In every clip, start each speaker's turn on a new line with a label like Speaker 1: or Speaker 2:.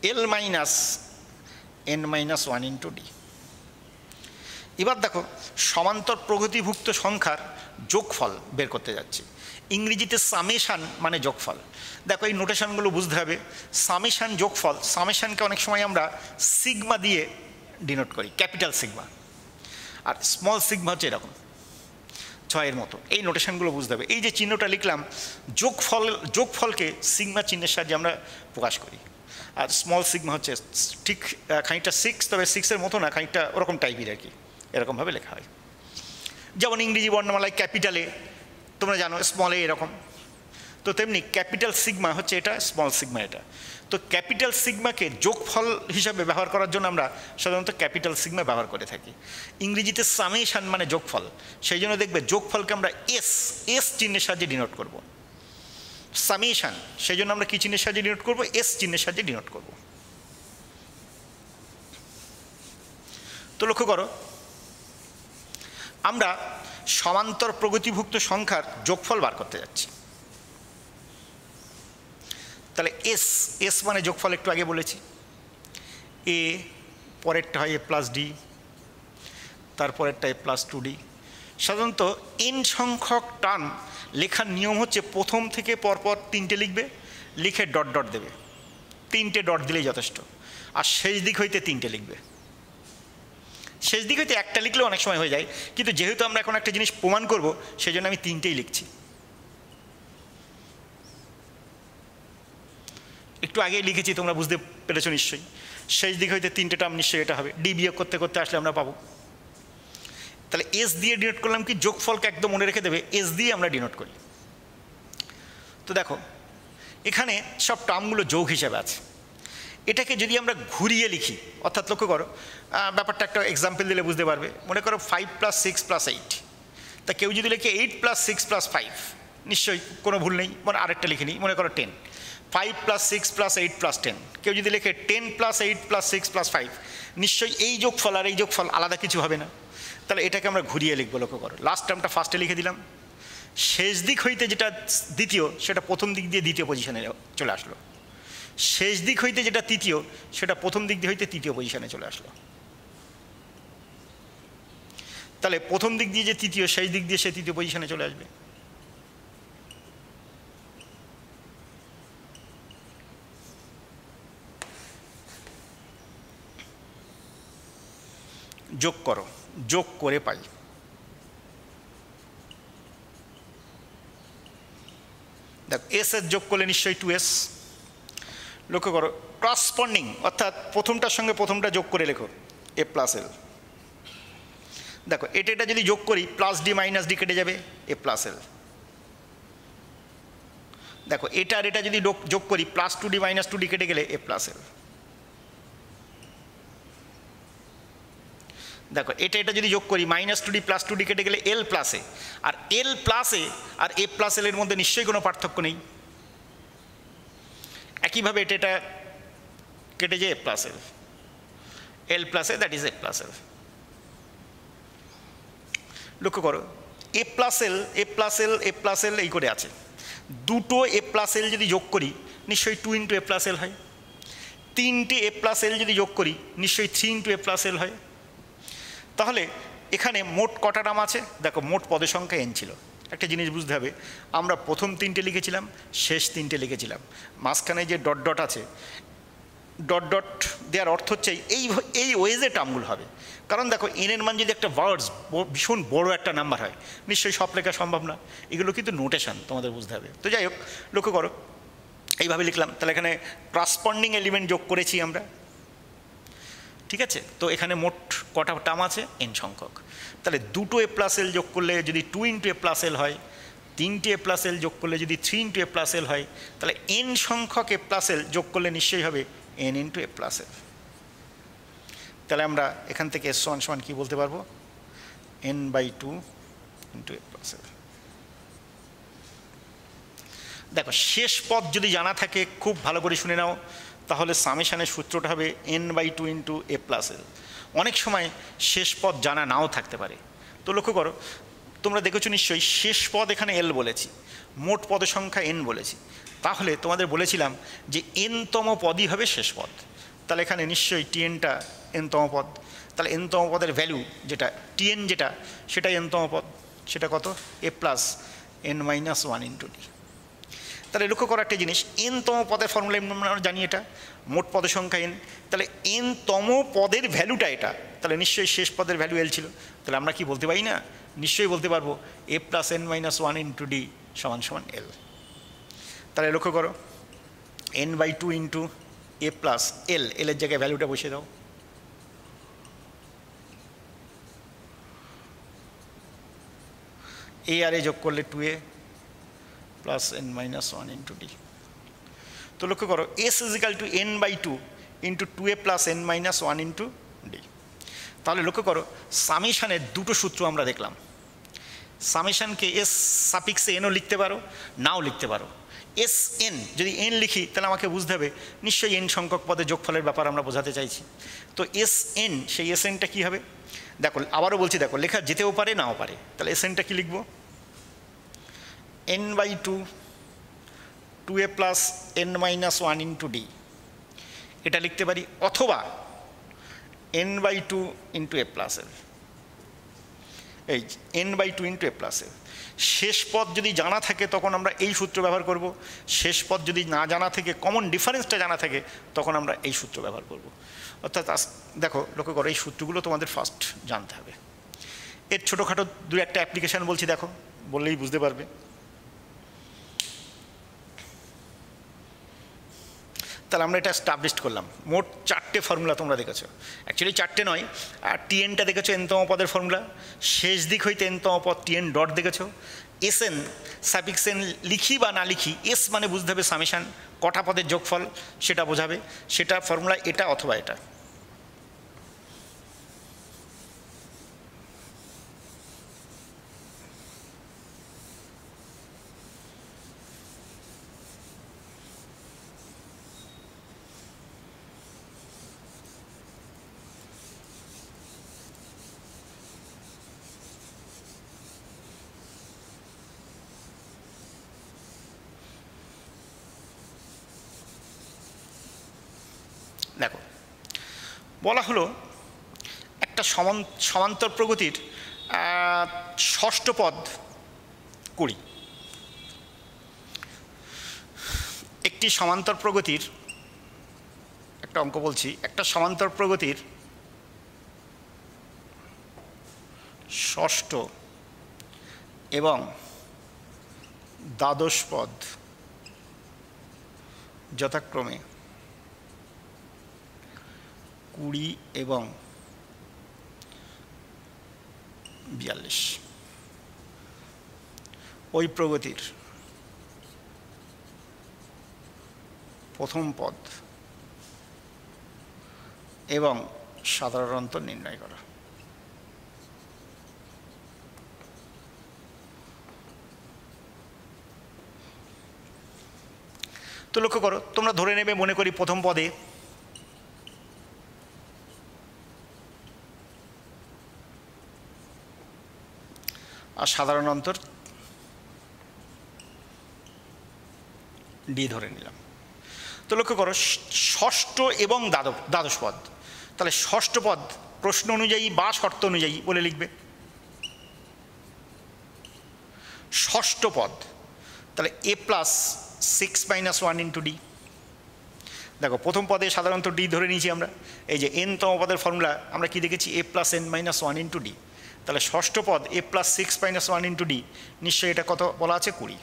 Speaker 1: এল minus n minus one into d. এবার দেখো সমান্তর প্রগতিভুক্ত সংখ্যার যোগফল বের করতে যাচ্ছি। ইংরেজিতে সামেশান মানে যোগফল। দেখো এই নোটেশনগুলো বুঝতে হবে। সামেশান যোগফল, সামেশানকে অনেক সময় আমরা সিগমা দিয়ে ডিনোট করি, ক্যাপিটাল সিগমা, আর স্মল সিগমা হচ্ছে এরকম ছয়ের মতো। এই নোটেশনগুলো বুঝতে হবে। এই যে চিহ্নটা লিখলাম, যোগফলকে সিগমা চিহ্নের সাহায্যে আমরা প্রকাশ করি। আর স্মল সিগমা হচ্ছে ঠিক খানিকটা সিক্স, তবে সিক্সের মতো না, খানিকটা ওরকম টাইপের আর কি, এরকমভাবে লেখা হয়। যেমন ইংরেজি বর্ণমালায় ক্যাপিটালে তোমরা জানো, স্মলে এরকম, তো তেমনি ক্যাপিটাল সিগমা হচ্ছে এটা, স্মল সিগমা এটা। তো ক্যাপিটাল সিগমাকে যোগফল হিসাবে ব্যবহার করার জন্য আমরা সাধারণত ক্যাপিটাল সিগমা ব্যবহার করে থাকি। ইংরেজিতে সামেশান মানে যোগফল, সেই জন্য দেখবে যোগফলকে আমরা এস চিহ্নের সাহায্যে ডিনোট করব। সামেশান, সেই জন্য আমরা কি চিহ্নের সাহায্যে ডিনোট করব? এস চিহ্নের সাহায্যে ডিনোট করব। তো লক্ষ্য করো, আমরা সমান্তর প্রগতিভুক্ত সংখ্যার যোগফল বার করতে যাচ্ছি। তাহলে এস মানে যোগফল একটু আগে বলেছি, এ পরেরটা হয় এ প্লাস ডি, তারপরেরটা এ প্লাস 2d। সাধারণত এন সংখ্যক টার্ম লেখার নিয়ম হচ্ছে প্রথম থেকে পরপর 3টে লিখবে, লিখে ডট ডট দেবে, 3টে ডট দিলেই যথেষ্ট। আর শেষ দিক হইতে 3টে লিখবে। শেষ দিক হইতে একটা লিখলেও অনেক সময় হয়ে যায়, কিন্তু যেহেতু আমরা এখন একটা জিনিস প্রমাণ করব, সেই জন্য আমি 3টেই লিখছি। একটু আগেই লিখেছি, তোমরা বুঝতে পেরেছো নিশ্চয়ই। শেষ দিক হইতে 3টে টার্ম নিশ্চয়ই এটা হবে। ডি বিয়োগ করতে করতে আসলে আমরা পাবো। তাহলে এস দিয়ে ডিনোট করলাম কি? যোগফলকে একদম মনে রেখে দেবে, এস দিয়ে আমরা ডিনোট করি। তো দেখো এখানে সব টার্মগুলো যোগ হিসাবে আছে। এটাকে যদি আমরা ঘুরিয়ে লিখি, অর্থাৎ লক্ষ্য করো, ব্যাপারটা একটা এক্সাম্পল দিলে বুঝতে পারবে। মনে করো 5 + 6 + 8, তা কেউ যদি লিখে 8 + 6 + 5, নিশ্চয়ই কোনো ভুল নেই। মানে আরেকটা লিখে নিই, মনে করো 10, 5 + 6 + 8 + 10। কেউ যদি লিখে 10 + 8 + 6 + 5, নিশ্চয়ই এই যোগফল আর এই যোগফল আলাদা কিছু হবে না। তাহলে এটাকে আমরা ঘুরিয়ে লিখবো। লক্ষ্য করো, লাস্ট টার্মটা ফার্স্টে লিখে দিলাম, শেষ দিক হইতে যেটা দ্বিতীয় সেটা প্রথম দিক দিয়ে দ্বিতীয় পজিশনে চলে আসলো, শেষ দিক হইতে যেটা তৃতীয় সেটা প্রথম দিক দিয়ে হইতে তৃতীয় পজিশনে চলে আসলো। তাহলে প্রথম দিক দিয়ে যে তৃতীয়, শেষ দিক দিয়ে সে তৃতীয় পজিশনে চলে আসবে। যোগ করো, যোগ করে পাই। দেখো এস এর যোগ করলে নিশ্চয়ই 2s। লক্ষ্য করো, করসপন্ডিং অর্থাৎ প্রথমটার সঙ্গে প্রথমটা যোগ করে লেখো এ প্লাস এল। দেখো এটা যদি যোগ করি, প্লাস ডি মাইনাস ডি কেটে যাবে, এ প্লাস এল। দেখো এটা আর এটা যদি যোগ করি, প্লাস 2d মাইনাস 2d কেটে গেলে এ প্লাস এল। দেখো এটা যদি যোগ করি, মাইনাস 2d প্লাস 2d কেটে গেলে এল plus A. R L plus A R a plus এল এর মধ্যে নিশ্চয়ই কোনো পার্থক্য নেই। একইভাবে এটা কেটে যায় a plus l, l plus a, that is a plus l. লক্ষ্য করো, a plus l, a plus l, a plus l এই করে আছে। দুটো এ প্লাস এল যদি যোগ করি, নিশ্চয়ই 2 × এ প্লাস এল হয়। 3টে এ প্লাস এল যদি যোগ করি, নিশ্চয়ই 3 × এ প্লাস এল হয়। তাহলে এখানে মোট কটা টার্ম আছে? দেখো মোট পদের সংখ্যা n ছিল। একটা জিনিস বুঝতে হবে, আমরা প্রথম 3টে লিখেছিলাম, শেষ 3টে লিখেছিলাম, মাঝখানে যে ডট ডট আছে, ডট ডট দেওয়ার অর্থ হচ্ছে এই ওয়েজে টার্মগুলো হবে। কারণ দেখো এনের মান যদি একটা ওয়ার্ডস ভীষণ বড় একটা নাম্বার হয়, নিশ্চয়ই সব লেখা সম্ভব না। এগুলো কিন্তু নোটেশন, তোমাদের বুঝতে হবে। তো যাই হোক, লক্ষ্য করো এইভাবে লিখলাম। তাহলে এখানে করসপন্ডিং এলিমেন্ট যোগ করেছি আমরা, ঠিক আছে? তো এখানে মোট কটা টার্ম আছে? n সংখ্যক। তাহলে দুটো এ প্লাস এল যোগ করলে যদি 2 × এ প্লাস এল হয়, 3টে এ প্লাস এল যোগ করলে যদি 3 × এ প্লাস এল হয়, তাহলে n সংখ্যক এ প্লাস এল যোগ করলে নিশ্চয়ই হবে n × এ প্লাস এল। তাহলে আমরা এখান থেকে s সমান কি বলতে পারবো? n/2 × এ প্লাস এল। দেখো শেষ পদ যদি জানা থাকে, খুব ভালো করে শুনে নাও, তাহলে সামেশানের সূত্রটা হবে n/2 × এ প্লাস এল। অনেক সময় শেষ পদ জানা নাও থাকতে পারে। তো লক্ষ্য করো, তোমরা দেখেছো নিশ্চয়ই শেষ পদ এখানে এল বলেছি, মোট পদের সংখ্যা n বলেছি। তাহলে তোমাদের বলেছিলাম যে n তম পদই হবে শেষ পদ। তাহলে এখানে নিশ্চয়ই টিএনটা এনতম পদ, তাহলে এনতম পদের ভ্যালু যেটা টিএন যেটা সেটা এনতম পদ, সেটা কত a plus n minus one into d. তাহলে লক্ষ্য করা একটা জিনিস, এনতম পদের ফর্মুলা আমরা জানি এটা মোট পদের সংখ্যা এন, তাহলে এনতম পদের ভ্যালুটা এটা, তাহলে নিশ্চয়ই শেষ পদের ভ্যালু এল ছিল, তাহলে আমরা কি বলতে পারি না, নিশ্চয়ই বলতে পারবো a plus n minus one into d সমান সমান এল। তাহলে লক্ষ্য করো n by two into a plus l, এলের জায়গায় ভ্যালুটা বসিয়ে দাও, এ আর এ যোগ করলে 2a plus n minus one into d. তো লক্ষ্য করো S is equal to n by two into 2a plus n minus one into d. তাহলে লক্ষ্য করো সামেশানের দুটো সূত্র আমরা দেখলাম, সামেশানকে এস সাফিক্সে এনও লিখতে পারো, নাও লিখতে পারো। এস এন যদি এন লিখি তাহলে আমাকে বুঝতে হবে নিশ্চয়ই এন সংখ্যক পদের যোগফলের ব্যাপার আমরা বোঝাতে চাইছি। তো এস এন, সেই এস এনটা কী হবে দেখো, আবারও বলছি দেখো, লেখা যেতেও পারে নাও পারে, তাহলে এস এনটা কী লিখবো, n by two 2a plus n minus one into d এটা লিখতে পারি, অথবা n by two into a plus l, এই n by two into a plus l. শেষ পদ যদি জানা থাকে তখন আমরা এই সূত্র ব্যবহার করব, শেষ পদ যদি না জানা থাকে, কমন ডিফারেন্সটা জানা থাকে, তখন আমরা এই সূত্র ব্যবহার করব। অর্থাৎ দেখো লক্ষ্য করো এই সূত্রগুলো তোমাদের ফার্স্ট জানতে হবে। এর ছোটোখাটো দু একটা অ্যাপ্লিকেশান বলছি, দেখো বললেই বুঝতে পারবে। তাহলে আমরা এটা স্টাবলিশ করলাম, মোট 4টে ফর্মুলা তোমরা দেখেছো, অ্যাকচুয়ালি 4টে নয়, আর টিএনটা দেখেছো এনতম পদের ফর্মুলা, শেষ দিক হইতে এনতম পদ টিএন ডট দেখেছো। এস এন সাফিক্স এন লিখি বা না লিখি, এস মানে বুঝতে হবে সামেশান, কটা পদের যোগফল সেটা বোঝাবে, সেটা ফর্মুলা এটা অথবা এটা। দেখো বলা হলো একটা সমান্তর প্রগতির ষষ্ঠ পদ 20, একটি সমান্তর প্রগতির, একটা অঙ্ক বলছি, একটা সমান্তর প্রগতির ষষ্ঠ এবং দ্বাদশ পদ যথাক্রমে 20 এবং 42, ওই প্রগতির প্রথম পদ এবং সাধারণ অন্তর নির্ণয় করা। তো লক্ষ্য করো তোমরা ধরে নেবে মনে করি প্রথম পদে আর সাধারণ অন্তর ডি ধরে নিলাম। তো লক্ষ্য করো ষষ্ঠ এবং দ্বাদশ পদ, তাহলে ষষ্ঠ পদ প্রশ্ন অনুযায়ী বা শর্ত অনুযায়ী বলে লিখবে। ষষ্ঠ পদ তাহলে এ প্লাস 6 মাইনাস 1 ইন্টু ডি। দেখো প্রথম পদে সাধারণত ডি ধরে নিয়েছি আমরা, এই যে এন তম পদের ফর্মুলা আমরা কি দেখেছি, a plus n minus 1 into d. তাহলে ষষ্ঠ পদ a plus 6 minus 1 into d, নিশ্চয়ই এটা কত বলা আছে 20।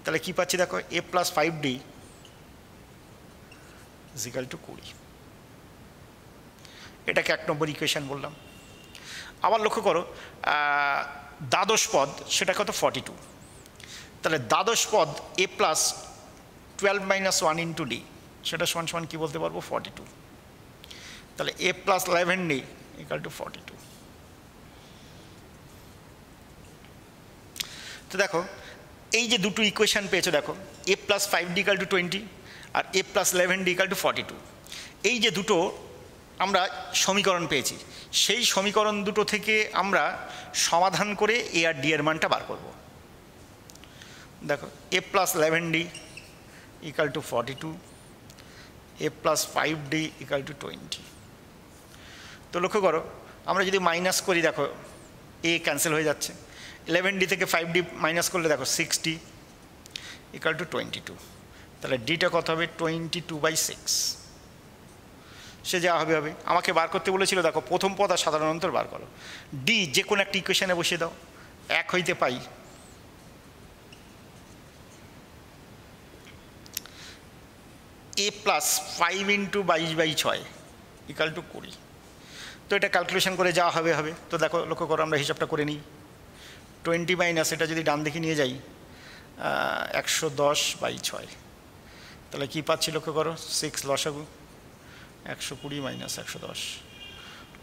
Speaker 1: তাহলে কী পাচ্ছি দেখো, a plus 5d is equal two 20। এটাকে 1 নম্বর ইকুয়েশান বললাম। আবার লক্ষ্য করো দ্বাদশ পদ সেটা কত 42, তাহলে দ্বাদশ পদ a plus 12 minus 1 into D, সেটা সমান সমান কী বলতে পারবো 42। তাহলে এ প্লাস 11d ইকুয়াল টু 42। তো দেখো এই যে দুটো ইকুয়েশান পেয়েছো, দেখো a plus 5d equal to 20 আর a plus 11d equal to 42, এই যে দুটো আমরা সমীকরণ পেয়েছি, সেই সমীকরণ দুটো থেকে আমরা সমাধান করে এ আর ডি এর মানটা বার করব। দেখো a plus 11d equal to 42, a plus 5d equal to 20। তো লক্ষ্য করো আমরা যদি মাইনাস করি দেখো এ ক্যান্সেল হয়ে যাচ্ছে, 11d থেকে 5d মাইনাস করলে দেখো 6d ইকুয়াল টু 22। তাহলে ডিটা কত হবে 22/6। সে যা হবে হবে। আমাকে বার করতে বলেছিল দেখো প্রথম পদ আর সাধারণ অন্তর বার করো, ডি যে কোনো একটা ইকুয়েশনে বসিয়ে দাও। 1 হইতে পাই এ প্লাস 5 × 22/6 ইকুয়াল টু 20। তো এটা ক্যালকুলেশন করে যা হবে হবে। তো দেখো লক্ষ্য করো আমরা হিসাবটা করে নিই। 20 মাইনাস এটা যদি ডান দিকে নিয়ে যাই 110/6, তাহলে কী পাচ্ছি লক্ষ্য করো 6 লসাগু 120 মাইনাস 110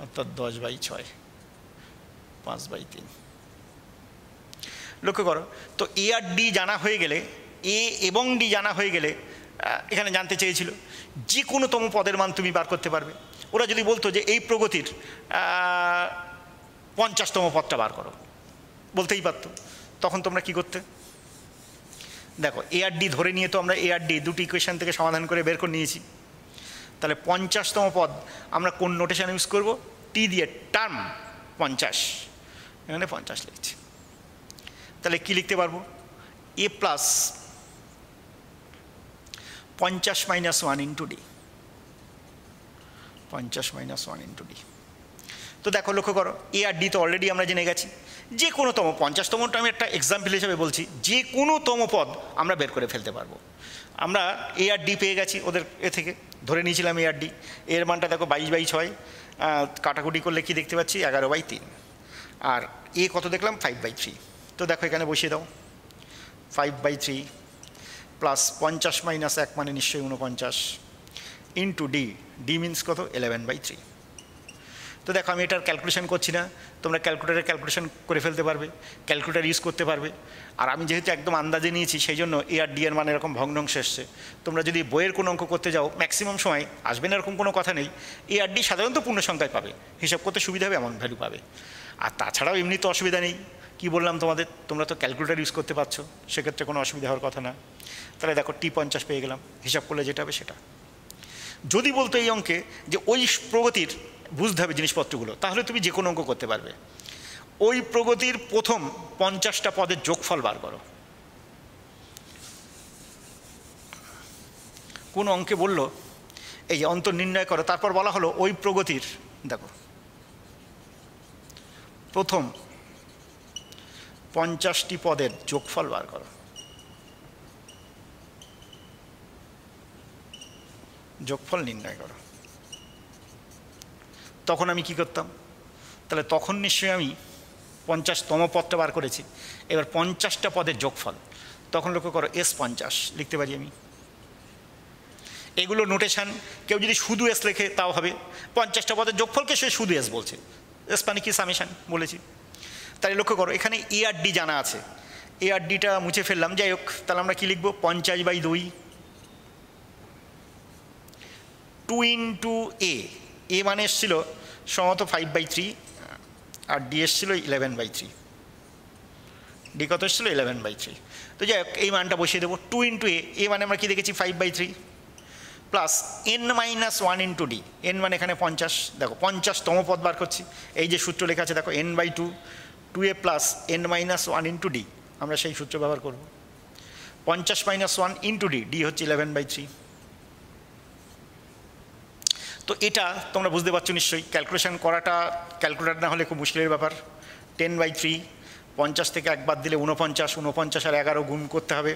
Speaker 1: অর্থাৎ 10/6 5/3। লক্ষ্য করো তো এ আর ডি জানা হয়ে গেলে, এ এবং ডি জানা হয়ে গেলে এখানে জানতে চেয়েছিল যে কোনো তম পদের মান তুমি বার করতে পারবে। ওরা যদি বলতো যে এই প্রগতির 50তম পদটা বার করো, বলতেই পারতো। তখন তোমরা কি করতে? দেখো এ আর ডি ধরে নিয়ে তো আমরা এ আর ডি দুটি ইকুয়েশন থেকে সমাধান করে বের করে নিয়েছি। তাহলে 50তম পদ আমরা কোন নোটেশন ইউজ করব? টি দিয়ে টার্ম 50, এখানে 50 লিখছি। তাহলে কি লিখতে পারবো? A plus 50 - 1 × D, 50 - 1 × D. তো দেখো লক্ষ্য করো এ আর ডি তো অলরেডি আমরা জেনে গেছি। যে কোনো তম 50তমটা আমি একটা এক্সাম্পল হিসেবে বলছি, যে কোনো তম পদ আমরা বের করে ফেলতে পারবো। আমরা এ আর ডি পেয়ে গেছি ওদের এ থেকে, ধরে নিয়েছিলাম এ আর ডি। এর মানটা দেখো 22/6, কাটাকুটি করলে কি দেখতে পাচ্ছি 11/3, আর এ কত দেখলাম 5/3। তো দেখো এখানে বসিয়ে দাও 5/3 প্লাস 50 - 1 মানে নিশ্চয়ই 49 ইন্টু ডি, ডি মিনস কত 11/3। তো দেখো আমি এটার ক্যালকুলেশন করছি না, তোমরা ক্যালকুলেটারে ক্যালকুলেশন করে ফেলতে পারবে, ক্যালকুলেটার ইউজ করতে পারবে। আর আমি যেহেতু একদম আন্দাজে নিয়েছি সেই জন্য এ আর ডি এর মান এরকম ভগ্নাংশ এসছে। তোমরা যদি বইয়ের কোনো অঙ্ক করতে যাও ম্যাক্সিমাম সময় আসবে না এরকম কোনো কথা নেই, এ আর ডি সাধারণত পূর্ণ সংখ্যায় পাবে, হিসাব করতে সুবিধা হবে এমন ভ্যালু পাবে। আর তাছাড়াও এমনি তো অসুবিধা নেই, কি বললাম তোমাদের, তোমরা তো ক্যালকুলেটার ইউজ করতে পারছো, সেক্ষেত্রে কোনো অসুবিধা হওয়ার কথা না। তাহলে দেখো টি 50 পেয়ে গেলাম, হিসাব করলে যেটা হবে সেটা। যদি বলতো এই অঙ্কে যে ওই প্রগতির বুঝতে হবে জিনিসপত্রগুলো, তাহলে তুমি যে কোনো অঙ্ক করতে পারবে। ওই প্রগতির প্রথম 50টা পদের যোগফল বার করো। কোন অঙ্কে বলল এই যে অন্তর নির্ণয় করো, তারপর বলা হলো ওই প্রগতির দেখো প্রথম 50টি পদের যোগফল বার করো। যোগফল নির্ণয় করো। তখন আমি কি করতাম? তাহলে তখন নিশ্চয়ই আমি 50তম পদটা বার করেছি, এবার 50টা পদের যোগফল। তখন লক্ষ্য করো এস 50 লিখতে পারি আমি। এগুলো নোটেশন, কেউ যদি শুধু এস লেখে তাও হবে। 50টা পদের যোগফলকে সে শুধু এস বলছে, এস মানে কি সামেশন বলেছি। তাহলে লক্ষ্য করো এখানে এ আর ডি জানা আছে, এ আর ডিটা মুছে ফেললাম। যাই হোক, তাহলে আমরা কি লিখবো? 50/2 2 × এ মানে এসছিল সম্ভবত 5/3 আর ডি এসছিল 11/3। ডি কত এসছিল? 11/3। তো যাই হোক এই মানটা বসিয়ে দেবো 2 × এ মানে আমরা কি দেখেছি 5/3 প্লাস n - 1 × ডি, এন মানে এখানে 50। দেখো 50তম পদ বার করছি, এই যে সূত্র লেখা আছে দেখো n/2 2a plus n - 1 × D, আমরা সেই সূত্র ব্যবহার করব। 50 - 1 × ডি, ডি হচ্ছে 11/3। তো এটা তোমরা বুঝতে পারছো নিশ্চয়ই, ক্যালকুলেশন করাটা ক্যালকুলেটার না হলে খুব মুশকিলের ব্যাপার। 10/3, 50 থেকে একবার দিলে 49, 49 আর 11 গুণ করতে হবে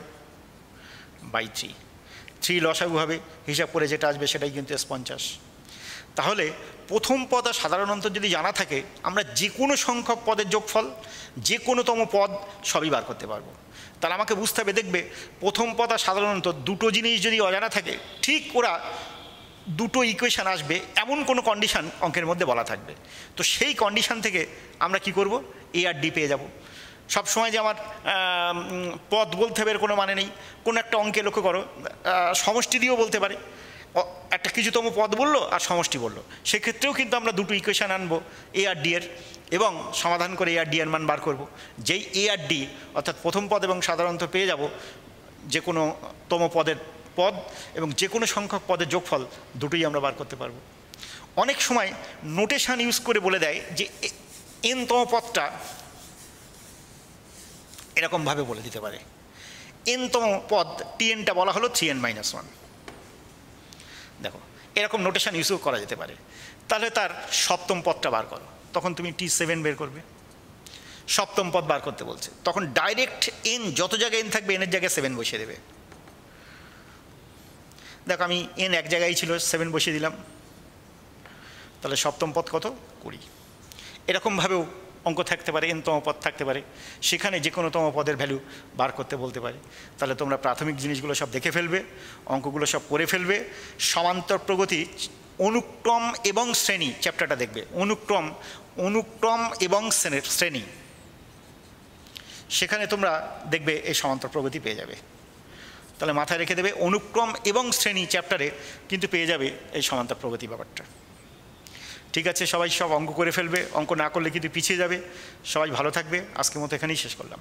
Speaker 1: /3, 3 লসাগু হবে, হিসাব করে যেটা আসবে সেটাই কিন্তু এস 50। তাহলে প্রথম পদ আর সাধারণ অন্তর যদি জানা থাকে, আমরা যে কোনো সংখ্যক পদের যোগফল, যে কোনোতম পদ সবই বার করতে পারবো। তাহলে আমাকে বুঝতে হবে, দেখবে প্রথম পদ আর সাধারণ অন্তর দুটো জিনিস যদি অজানা থাকে, ঠিক ওরা দুটো ইকুয়েশান আসবে এমন কোনো কন্ডিশান অঙ্কের মধ্যে বলা থাকবে। তো সেই কন্ডিশান থেকে আমরা কি করব? এ আর ডি পেয়ে যাব। সবসময় যে আমার পদ বলতে হবে এর কোনো মানে নেই। কোনো একটা অঙ্কে লক্ষ্য করো সমষ্টি দিয়েও বলতে পারে, একটা কিছুতম পদ বললো আর সমষ্টি বললো, সেক্ষেত্রেও কিন্তু আমরা দুটো ইকুয়েশান আনবো এ আর ডি এর, এবং সমাধান করে এ আর ডি এর মান বার করব। যেই এ আর ডি অর্থাৎ প্রথম পদ এবং সাধারণত পেয়ে যাব যে কোনো তম পদের পদ এবং যে কোনো সংখ্যক পদের যোগফল দুটোই আমরা বার করতে পারবো। অনেক সময় নোটেশন ইউজ করে বলে দেয় যে এনতম পদটা এরকমভাবে বলে দিতে পারে, এনতম পদ টিএনটা বলা হলো 3n-1। দেখো এরকম নোটেশন ইউজও করা যেতে পারে। তাহলে তার সপ্তম পদটা বার করো, তখন তুমি T7 বের করবে। সপ্তম পদ বার করতে বলছে, তখন ডাইরেক্ট এন, যত জায়গায় এন থাকবে এনের জায়গায় 7 বসিয়ে দেবে। দেখো আমি এন এক জায়গায় ছিল, 7 বসিয়ে দিলাম, তাহলে সপ্তম পদ কত? 20। এরকমভাবেও অঙ্ক থাকতে পারে, এনতম পদ থাকতে পারে, সেখানে যে কোনো তম পদের ভ্যালু বার করতে বলতে পারে। তাহলে তোমরা প্রাথমিক জিনিসগুলো সব দেখে ফেলবে, অঙ্কগুলো সব করে ফেলবে। সমান্তর প্রগতি, অনুক্রম এবং শ্রেণী চ্যাপ্টারটা দেখবে, অনুক্রম এবং শ্রেণী, সেখানে তোমরা দেখবে এই সমান্তর প্রগতি পেয়ে যাবে। তাহলে মাথায় রেখে দেবে, অনুক্রম এবং শ্রেণী চ্যাপ্টারে কিন্তু পেয়ে যাবে এই সমান্তর প্রগতি ব্যাপারটা। ঠিক আছে, সবাই সব অঙ্ক করে ফেলবে, অঙ্ক না করলে কিন্তু পিছিয়ে যাবে। সবাই ভালো থাকবে, আজকের মতো এখানেই শেষ করলাম।